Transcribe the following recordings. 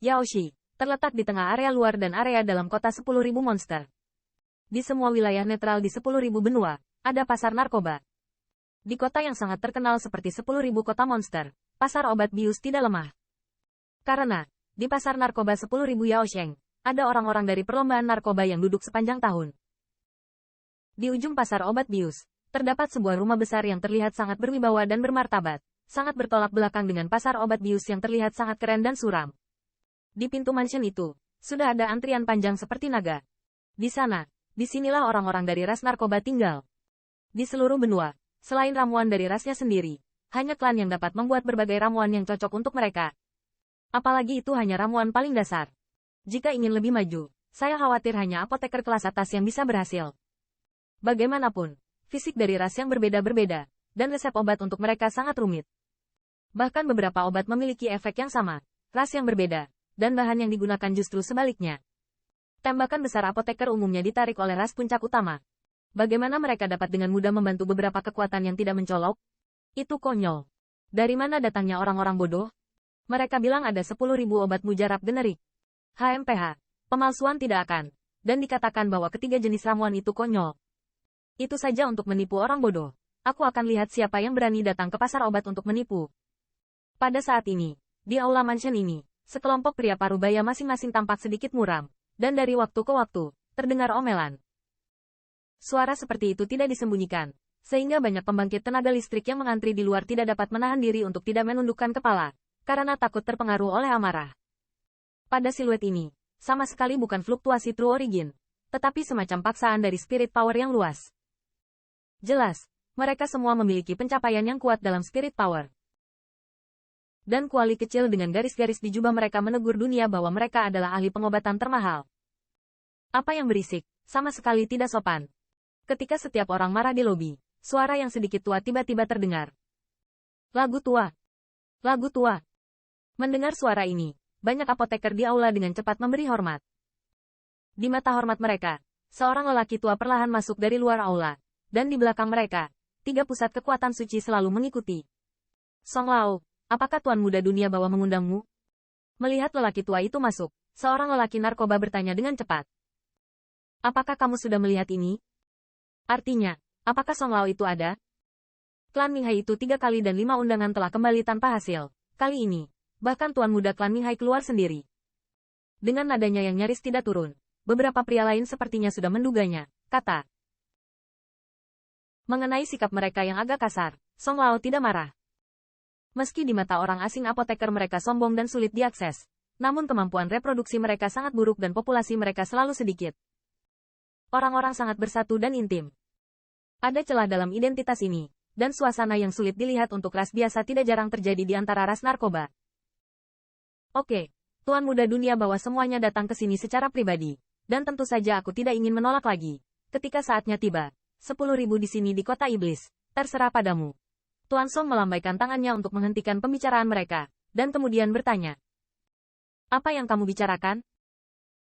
Yaoshi, terletak di tengah area luar dan area dalam kota 10.000 monster. Di semua wilayah netral di 10.000 benua, ada pasar narkoba. Di kota yang sangat terkenal seperti 10.000 kota monster, pasar obat bius tidak lemah. Karena, di pasar narkoba 10.000 Yaosheng, ada orang-orang dari perlombaan narkoba yang duduk sepanjang tahun. Di ujung pasar obat bius, terdapat sebuah rumah besar yang terlihat sangat berwibawa dan bermartabat, sangat bertolak belakang dengan pasar obat bius yang terlihat sangat keren dan suram. Di pintu mansion itu, sudah ada antrian panjang seperti naga. Di sana, disinilah orang-orang dari ras narkoba tinggal. Di seluruh benua, selain ramuan dari rasnya sendiri, hanya klan yang dapat membuat berbagai ramuan yang cocok untuk mereka. Apalagi itu hanya ramuan paling dasar. Jika ingin lebih maju, saya khawatir hanya apoteker kelas atas yang bisa berhasil. Bagaimanapun, fisik dari ras yang berbeda-berbeda, dan resep obat untuk mereka sangat rumit. Bahkan beberapa obat memiliki efek yang sama, ras yang berbeda, dan bahan yang digunakan justru sebaliknya. Tembakan besar apoteker umumnya ditarik oleh ras puncak utama. Bagaimana mereka dapat dengan mudah membantu beberapa kekuatan yang tidak mencolok? Itu konyol. Dari mana datangnya orang-orang bodoh? Mereka bilang ada 10.000 obat mujarab generik. HMPH, pemalsuan tidak akan, dan dikatakan bahwa ketiga jenis ramuan itu konyol. Itu saja untuk menipu orang bodoh. Aku akan lihat siapa yang berani datang ke pasar obat untuk menipu. Pada saat ini, di aula mansion ini, sekelompok pria parubaya masing-masing tampak sedikit muram, dan dari waktu ke waktu, terdengar omelan. Suara seperti itu tidak disembunyikan, sehingga banyak pembangkit tenaga listrik yang mengantri di luar tidak dapat menahan diri untuk tidak menundukkan kepala, karena takut terpengaruh oleh amarah. Pada siluet ini, sama sekali bukan fluktuasi true origin, tetapi semacam paksaan dari spirit power yang luas. Jelas, mereka semua memiliki pencapaian yang kuat dalam spirit power. Dan kuali kecil dengan garis-garis di jubah mereka menegur dunia bahwa mereka adalah ahli pengobatan termahal. Apa yang berisik, sama sekali tidak sopan. Ketika setiap orang marah di lobi, suara yang sedikit tua tiba-tiba terdengar. Lagu tua. Lagu tua. Mendengar suara ini, banyak apoteker di aula dengan cepat memberi hormat. Di mata hormat mereka, seorang lelaki tua perlahan masuk dari luar aula, dan di belakang mereka, 3 pusat kekuatan suci selalu mengikuti. Song Lao, apakah Tuan Muda Dunia Bawah mengundangmu? Melihat lelaki tua itu masuk, seorang lelaki narkoba bertanya dengan cepat. Apakah kamu sudah melihat ini? Artinya, apakah Song Lao itu ada? Klan Minghai itu 3 kali dan 5 undangan telah kembali tanpa hasil. Kali ini, bahkan Tuan Muda Klan Minghai keluar sendiri. Dengan nadanya yang nyaris tidak turun, beberapa pria lain sepertinya sudah menduganya, kata. Mengenai sikap mereka yang agak kasar, Song Lao tidak marah. Meski di mata orang asing apoteker mereka sombong dan sulit diakses, namun kemampuan reproduksi mereka sangat buruk dan populasi mereka selalu sedikit. Orang-orang sangat bersatu dan intim. Ada celah dalam identitas ini, dan suasana yang sulit dilihat untuk ras biasa tidak jarang terjadi di antara ras narkoba. Oke, Tuan Muda Dunia Bawah semuanya datang ke sini secara pribadi, dan tentu saja aku tidak ingin menolak lagi. Ketika saatnya tiba, 10.000 di sini di kota iblis, terserah padamu. Tuan Song melambaikan tangannya untuk menghentikan pembicaraan mereka, dan kemudian bertanya. Apa yang kamu bicarakan?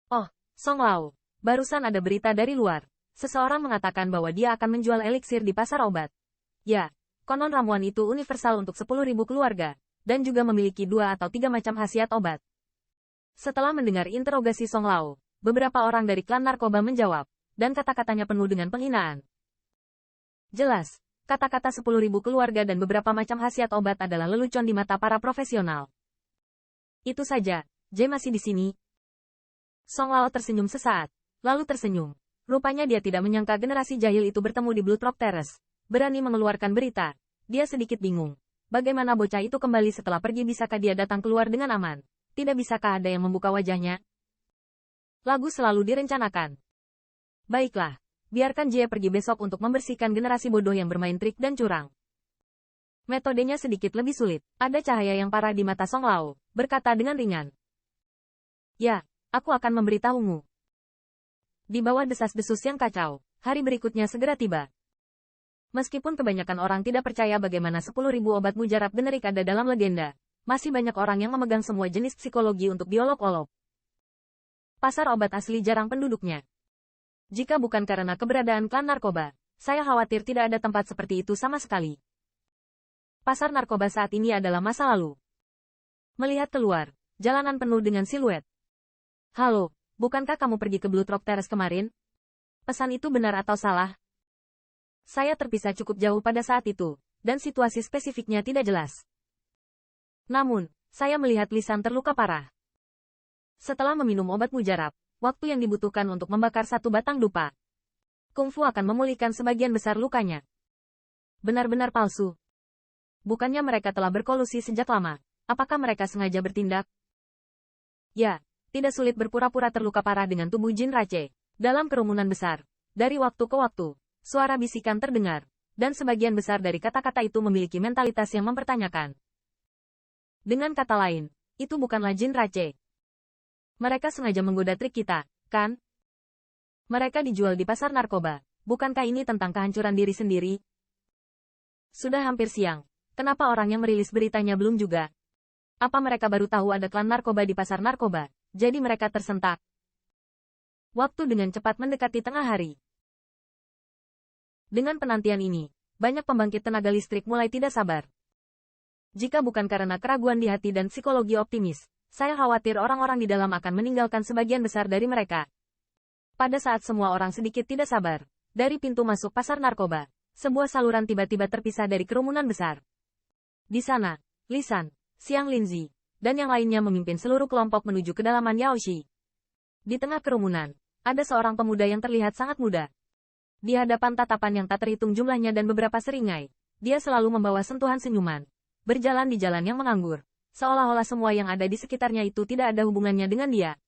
Oh, Song Lao. Barusan ada berita dari luar. Seseorang mengatakan bahwa dia akan menjual eliksir di pasar obat. Ya, konon ramuan itu universal untuk 10.000 keluarga, dan juga memiliki 2 atau 3 macam khasiat obat. Setelah mendengar interogasi Song Lao, beberapa orang dari klan narkoba menjawab, dan kata-katanya penuh dengan penghinaan. Jelas, kata-kata 10.000 keluarga dan beberapa macam khasiat obat adalah lelucon di mata para profesional. Itu saja, Jay masih di sini. Song Lao tersenyum sesaat. Lalu tersenyum. Rupanya dia tidak menyangka generasi jahil itu bertemu di Blood Rock Terrace. Berani mengeluarkan berita. Dia sedikit bingung. Bagaimana bocah itu kembali setelah pergi, bisakah dia datang keluar dengan aman? Tidak bisakah ada yang membuka wajahnya? Lagu selalu direncanakan. Baiklah, biarkan Jie pergi besok untuk membersihkan generasi bodoh yang bermain trik dan curang. Metodenya sedikit lebih sulit. Ada cahaya yang parah di mata Song Lao, berkata dengan ringan. Ya, aku akan memberitahumu. Di bawah desas-desus yang kacau, hari berikutnya segera tiba. Meskipun kebanyakan orang tidak percaya bagaimana 10.000 obat mujarab generik ada dalam legenda, masih banyak orang yang memegang semua jenis psikologi untuk diolok-olok. Pasar obat asli jarang penduduknya. Jika bukan karena keberadaan klan narkoba, saya khawatir tidak ada tempat seperti itu sama sekali. Pasar narkoba saat ini adalah masa lalu. Melihat keluar, jalanan penuh dengan siluet. Halo, bukankah kamu pergi ke Blue Rock Terrace kemarin? Pesan itu benar atau salah? Saya terpisah cukup jauh pada saat itu, dan situasi spesifiknya tidak jelas. Namun, saya melihat Lisan terluka parah. Setelah meminum obat mujarab, waktu yang dibutuhkan untuk membakar satu batang dupa, Kung Fu akan memulihkan sebagian besar lukanya. Benar-benar palsu. Bukannya mereka telah berkolusi sejak lama? Apakah mereka sengaja bertindak? Ya, tidak sulit berpura-pura terluka parah dengan tubuh Jin Rache. Dalam kerumunan besar, dari waktu ke waktu, suara bisikan terdengar, dan sebagian besar dari kata-kata itu memiliki mentalitas yang mempertanyakan. Dengan kata lain, itu bukanlah Jin Rache. Mereka sengaja menggoda trik kita, kan? Mereka dijual di pasar narkoba. Bukankah ini tentang kehancuran diri sendiri? Sudah hampir siang. Kenapa orang yang merilis beritanya belum juga? Apa mereka baru tahu ada klan narkoba di pasar narkoba, jadi mereka tersentak? Waktu dengan cepat mendekati tengah hari. Dengan penantian ini, banyak pembangkit tenaga listrik mulai tidak sabar. Jika bukan karena keraguan di hati dan psikologi optimis, saya khawatir orang-orang di dalam akan meninggalkan sebagian besar dari mereka. Pada saat semua orang sedikit tidak sabar, dari pintu masuk pasar narkoba, sebuah saluran tiba-tiba terpisah dari kerumunan besar. Di sana, Lisan, Xiang Linzi, dan yang lainnya memimpin seluruh kelompok menuju kedalaman Yaoshi. Di tengah kerumunan, ada seorang pemuda yang terlihat sangat muda. Di hadapan tatapan yang tak terhitung jumlahnya dan beberapa seringai, dia selalu membawa sentuhan senyuman. Berjalan di jalan yang menganggur, seolah-olah semua yang ada di sekitarnya itu tidak ada hubungannya dengan dia.